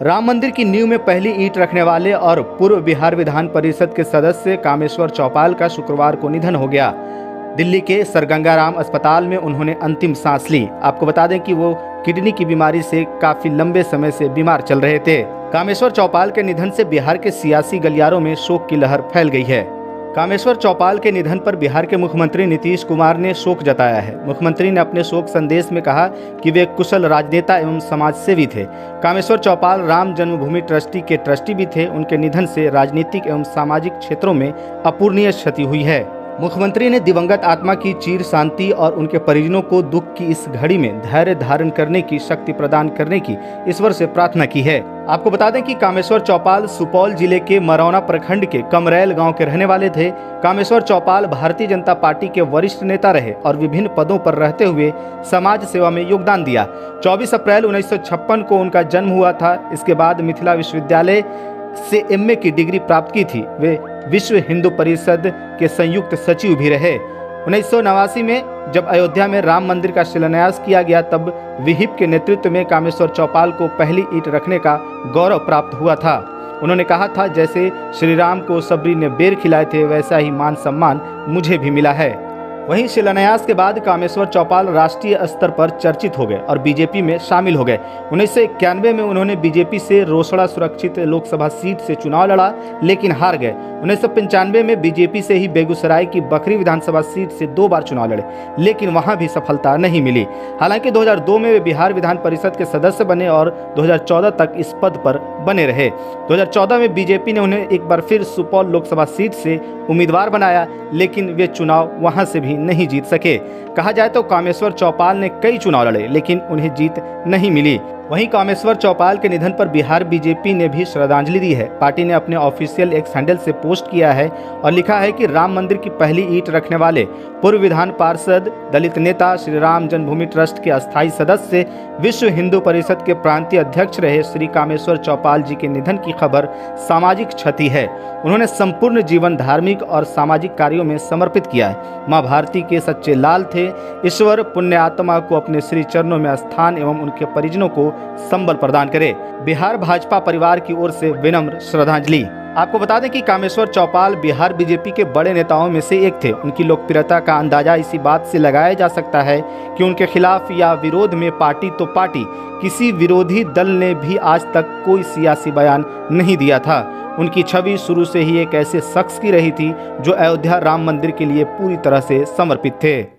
राम मंदिर की नींव में पहली ईंट रखने वाले और पूर्व बिहार विधान परिषद के सदस्य कामेश्वर चौपाल का शुक्रवार को निधन हो गया। दिल्ली के सरगंगाराम अस्पताल में उन्होंने अंतिम सांस ली। आपको बता दें कि वो किडनी की बीमारी से काफी लंबे समय से बीमार चल रहे थे। कामेश्वर चौपाल के निधन से बिहार के सियासी गलियारों में शोक की लहर फैल गई है। कामेश्वर चौपाल के निधन पर बिहार के मुख्यमंत्री नीतीश कुमार ने शोक जताया है। मुख्यमंत्री ने अपने शोक संदेश में कहा कि वे कुशल राजनेता एवं समाजसेवी थे। कामेश्वर चौपाल राम जन्मभूमि ट्रस्टी के ट्रस्टी भी थे। उनके निधन से राजनीतिक एवं सामाजिक क्षेत्रों में अपूरणीय क्षति हुई है। मुख्यमंत्री ने दिवंगत आत्मा की चिर शांति और उनके परिजनों को दुख की इस घड़ी में धैर्य धारण करने की शक्ति प्रदान करने की ईश्वर से प्रार्थना की है। आपको बता दें कि कामेश्वर चौपाल सुपौल जिले के मरौना प्रखंड के कमरैल गांव के रहने वाले थे। कामेश्वर चौपाल भारतीय जनता पार्टी के वरिष्ठ नेता रहे और विभिन्न पदों पर रहते हुए समाज सेवा में योगदान दिया। 24 अप्रैल 1956 को उनका जन्म हुआ था। इसके बाद मिथिला विश्वविद्यालय से एमए की डिग्री प्राप्त की थी। वे विश्व हिंदू परिषद के संयुक्त सचिव भी रहे। 1989 में जब अयोध्या में राम मंदिर का शिलान्यास किया गया, तब विहिप के नेतृत्व में कामेश्वर चौपाल को पहली ईंट रखने का गौरव प्राप्त हुआ था। उन्होंने कहा था, जैसे श्री राम को सबरी ने बेर खिलाए थे, वैसा ही मान सम्मान मुझे भी मिला है। वहीं शिलान्यास के बाद कामेश्वर चौपाल राष्ट्रीय स्तर पर चर्चित हो गए और बीजेपी में शामिल हो गए। 1991 में उन्होंने बीजेपी से रोसड़ा सुरक्षित लोकसभा सीट से चुनाव लड़ा, लेकिन हार गए। 1995 में बीजेपी से ही बेगूसराय की बखरी विधानसभा सीट से 2 बार चुनाव लड़े, लेकिन वहां भी सफलता नहीं मिली। हालांकि 2002 में वे बिहार विधान परिषद के सदस्य बने और 2014 तक इस पद पर बने रहे। 2014 में बीजेपी ने उन्हें एक बार फिर सुपौल लोकसभा सीट से उम्मीदवार बनाया, लेकिन वे चुनाव वहां से भी नहीं जीत सके। कहा जाए तो कामेश्वर चौपाल ने कई चुनाव लड़े, लेकिन उन्हें जीत नहीं मिली। वहीं कामेश्वर चौपाल के निधन पर बिहार बीजेपी ने भी श्रद्धांजलि दी है। पार्टी ने अपने ऑफिशियल एक्स हैंडल से पोस्ट किया है और लिखा है कि राम मंदिर की पहली ईंट रखने वाले पूर्व विधान पार्षद, दलित नेता, श्री राम जन्मभूमि ट्रस्ट के अस्थायी सदस्य, विश्व हिंदू परिषद के प्रांतीय अध्यक्ष रहे श्री कामेश्वर चौपाल जी के निधन की खबर सामाजिक क्षति है। उन्होंने संपूर्ण जीवन धार्मिक और सामाजिक कार्यों में समर्पित किया है। माँ भारती के सच्चे लाल थे। ईश्वर पुण्य आत्मा को अपने श्री चरणों में स्थान एवं उनके परिजनों को संबल प्रदान करे। बिहार भाजपा परिवार की ओर से विनम्र श्रद्धांजलि। आपको बता दें कि कामेश्वर चौपाल बिहार बीजेपी के बड़े नेताओं में से एक थे। उनकी लोकप्रियता का अंदाजा इसी बात से लगाया जा सकता है कि उनके खिलाफ या विरोध में पार्टी तो पार्टी, किसी विरोधी दल ने भी आज तक कोई सियासी बयान नहीं दिया था। उनकी छवि शुरू से ही एक ऐसे शख्स की रही थी जो अयोध्या राम मंदिर के लिए पूरी तरह से समर्पित थे।